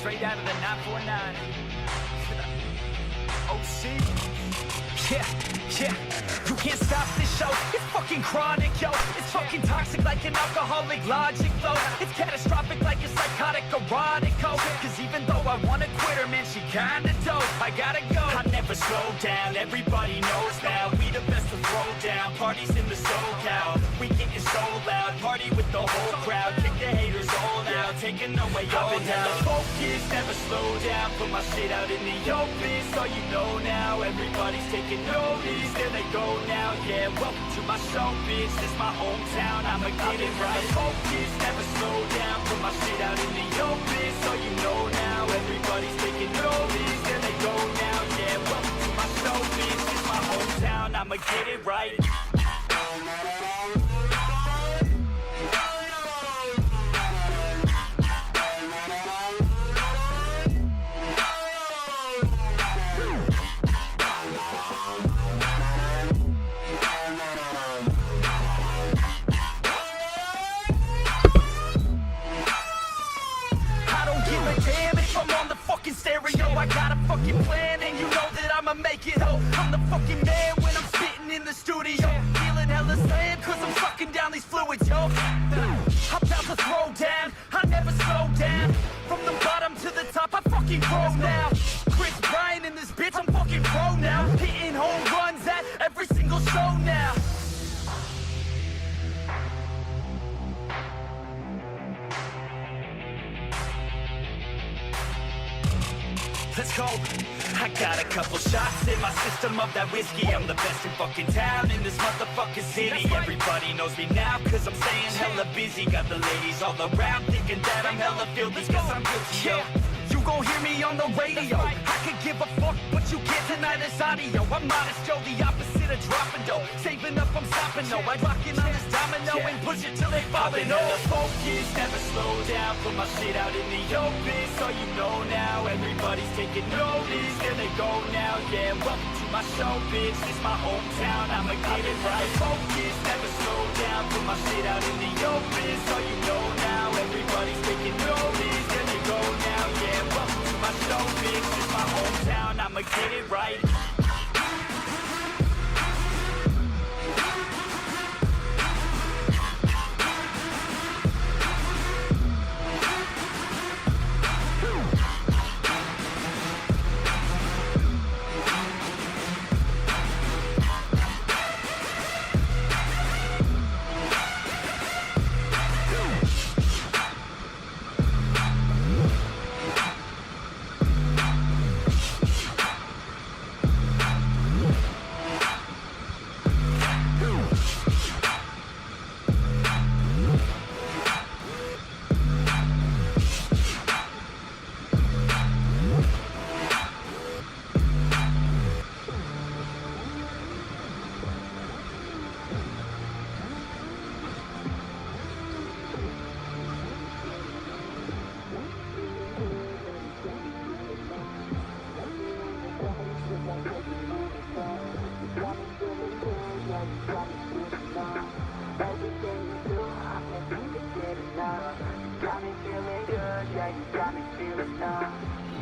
straight out of the 949. OC. Yeah, you can't stop this show. It's fucking chronic, yo. It's fucking toxic like an alcoholic logic flow. It's catastrophic like a psychotic erotic code. Cause even though I wanna quit her, man, she kinda dope. I gotta go. I never slow down, everybody knows now. We the best to throw down, parties in the SoCal. We getting so loud, party with the whole crowd. Kick the haters all out, taking away all doubt. I've been hella focused, never slow down. Put my shit out in the open, so you know now. Everybody's taking notice, there they go now. Yeah, welcome to my show, bitch. This my hometown, I'ma get it right. Focused, never slow down. Put my shit out in the open, so you know now. Everybody's taking notice, there they go now. Yeah, welcome to my show, bitch. This my hometown, I'ma get it right. I got a fucking plan and you know that I'ma make it. Oh, I'm the fucking man when I'm spitting in the studio. Feeling hella slammed cause I'm sucking down these fluids, yo. I'm about to throw down, I never slow down. From the bottom to the top, I fucking grow now. Chris Bryant in this bitch, I'm fucking pro now. Hitting home runs at every single show now. Let's go. I got a couple shots in my system of that whiskey. I'm the best in fucking town in this motherfucking city. Everybody knows me now cause I'm staying hella busy. Got the ladies all around thinking that I'm hella filthy cause I'm guilty, yo. You gon' hear me on the radio. I could give a fuck what you get tonight is audio. I'm modest, yo, the opposite of dropping dough. Saving up, I'm stopping, no. I rockin' on this domino and push it till they poppin', no. Focus, never slow down. Put my shit out in the open, so you know now. Everybody's taking notice, there they go now. Yeah, welcome to my show, bitch. This my hometown, I'ma get it right. Focus, never slow down. Put my shit out in the open, so you know now. Everybody's taking notice, there they go now. Yeah, welcome to my show, bitch. This my hometown, I'ma get it right.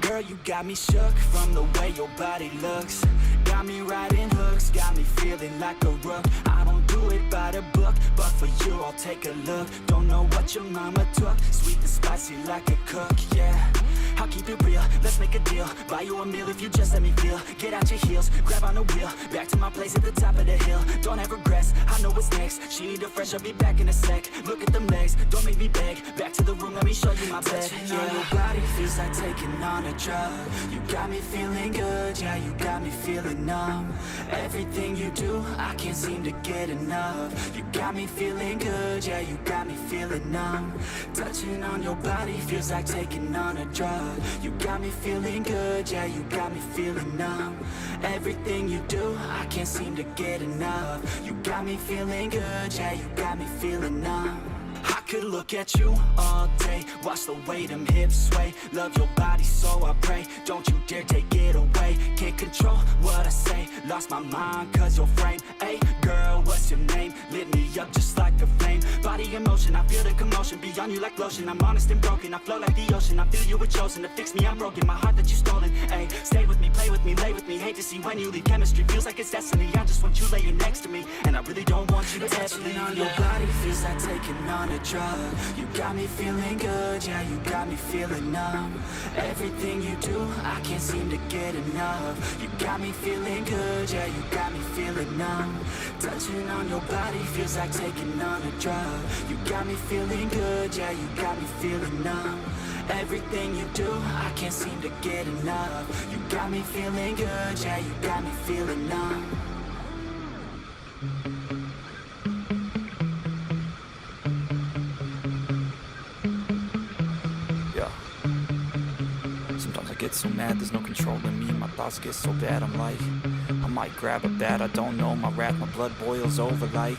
Girl, you got me shook from the way your body looks. Got me riding hooks, got me feeling like a rook. I don't do it by the book, but for you I'll take a look. Don't know what your mama took, sweet and spicy like a cook, yeah. I'll keep it real, let's make a deal. Buy you a meal if you just let me feel. Get out your heels, grab on the wheel. Back to my place at the top of the hill. Don't have regrets, I know what's next. She need a fresh, I'll be back in a sec. Look at them legs, don't make me beg. Back to the room, let me show you my bed. Touching on your body feels like taking on a drug. You got me feeling good, yeah, you got me feeling numb. Everything you do, I can't seem to get enough. You got me feeling good, yeah, you got me feeling numb. Touching on your body feels like taking on a drug. You got me feeling good, yeah, you got me feeling numb. Everything you do, I can't seem to get enough. You got me feeling good, yeah, you got me feeling numb. I could look at you all day, watch the way them hips sway. Love your body, so I pray, don't you dare take it away. Can't control what I say, lost my mind cause your frame. Ay, girl, girl, what's your name? Lit me up just like a flame. Body in motion, I feel the commotion. Beyond you like lotion, I'm honest and broken. I flow like the ocean, I feel you were chosen. To fix me, I'm broken, my heart that you stolen. Ay, stay with me, play with me, lay with me. Hate to see when you leave, chemistry feels like it's destiny. I just want you laying next to me, and I really don't want you to ever leave. On your body feels like taking on a drug. You got me feeling good, yeah, you got me feeling numb. Everything you do, I can't seem to get enough. You got me feeling good, yeah, you got me feeling numb. Touching on your body feels like taking on a drug. You got me feeling good, yeah, you got me feeling numb. Everything you do, I can't seem to get enough. You got me feeling good, yeah, you got me feeling numb. Get so mad, there's no controlling me. My thoughts get so bad, I'm like, I might grab a bat, I don't know. My wrath, my blood boils over like,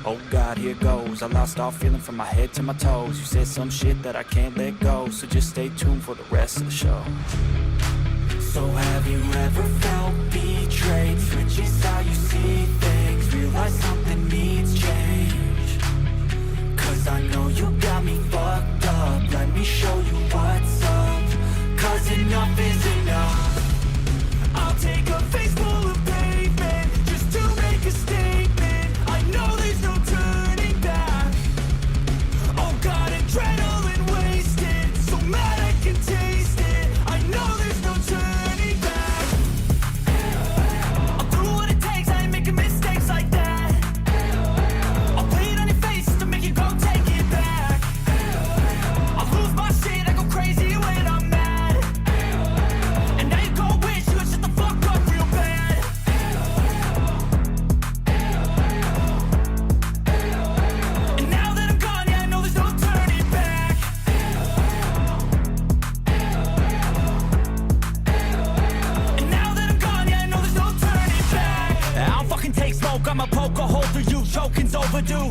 oh God, here goes. I lost all feeling from my head to my toes. You said some shit that I can't let go, so just stay tuned for the rest of the show. So have you ever felt betrayed? Switches how you see things, realize something needs change. Cause I know you got me fucked up, let me show you what's up. Cause enough is enough. I'll take a face full of pavement just to make a statement. I know there's no turning back. Oh God, adrenaline wasted, so mad I can taste it. I know there's no turning back. I'll do what it takes, I ain't making mistakes like that. I'll play it on your face to make you go take it back. I'll lose my shit, I go crazy when I'm mad. I'ma poke a hole through you, choking's overdue.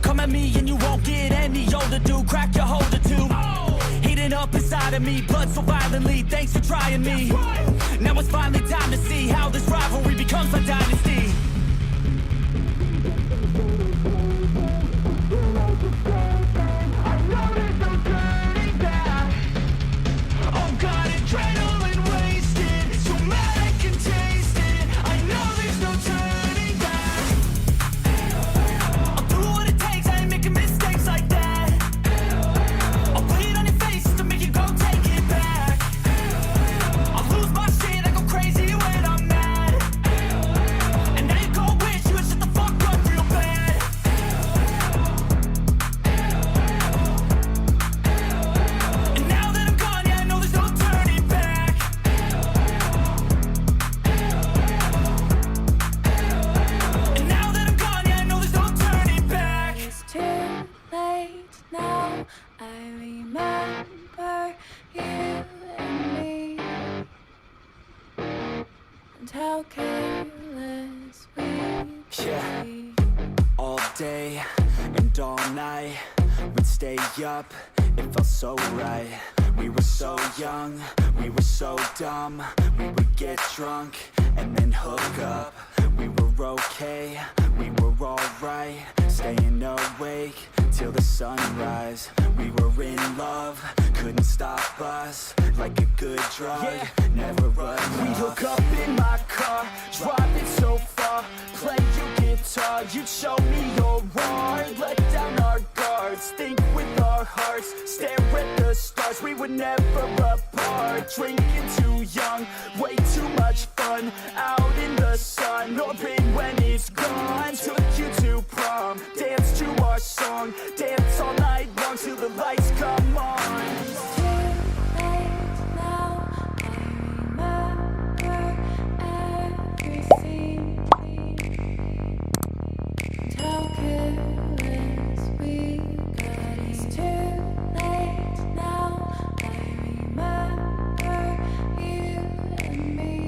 Come at me and you won't get any older, dude. Crack your holder too. Heating up inside of me, blood so violently. Thanks for trying me. Now it's finally time to see how this rivalry becomes a dynasty. I know there's no turning back. Oh God, adrenaline wasted, so mad I can taste it. I know there's no turning. Day and all night, we'd stay up, it felt so right. We were so young, we were so dumb. We would get drunk and then hook up. We were okay, we were alright. Staying awake till the sunrise. We were in love, couldn't stop us. Like a good drug, yeah. Never enough. We'd hook up in my car, driving so far. Play you guitar, you'd show me your art. Let down our guards, think with our hearts. Stare at the stars, we were never apart. Drinking too young, way too much fun. Out in the sun, open when it's gone. Took you to prom, dance to our song. Dance all night long till the lights come on. It's too late now, I remember everything. And how careless we got. It's too late now, I remember you and me.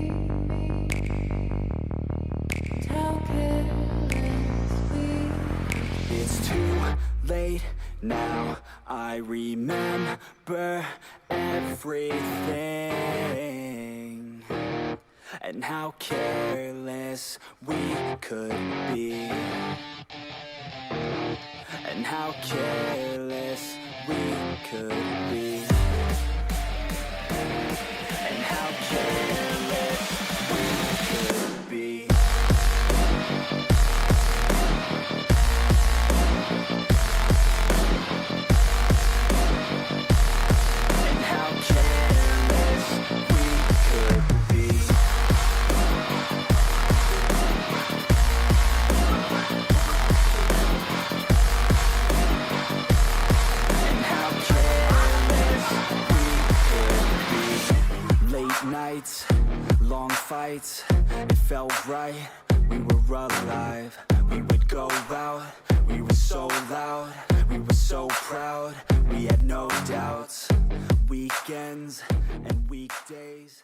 And how careless we got. It's too late now, I remember everything. and how careless we could be, and how careless we could be, and how careless we could be. And how careless we could be. And how careless we could be. Late nights, long fights, it felt right, we were alive. We would go out, we were so loud, we were so proud, we had no doubts. Weekends and weekdays.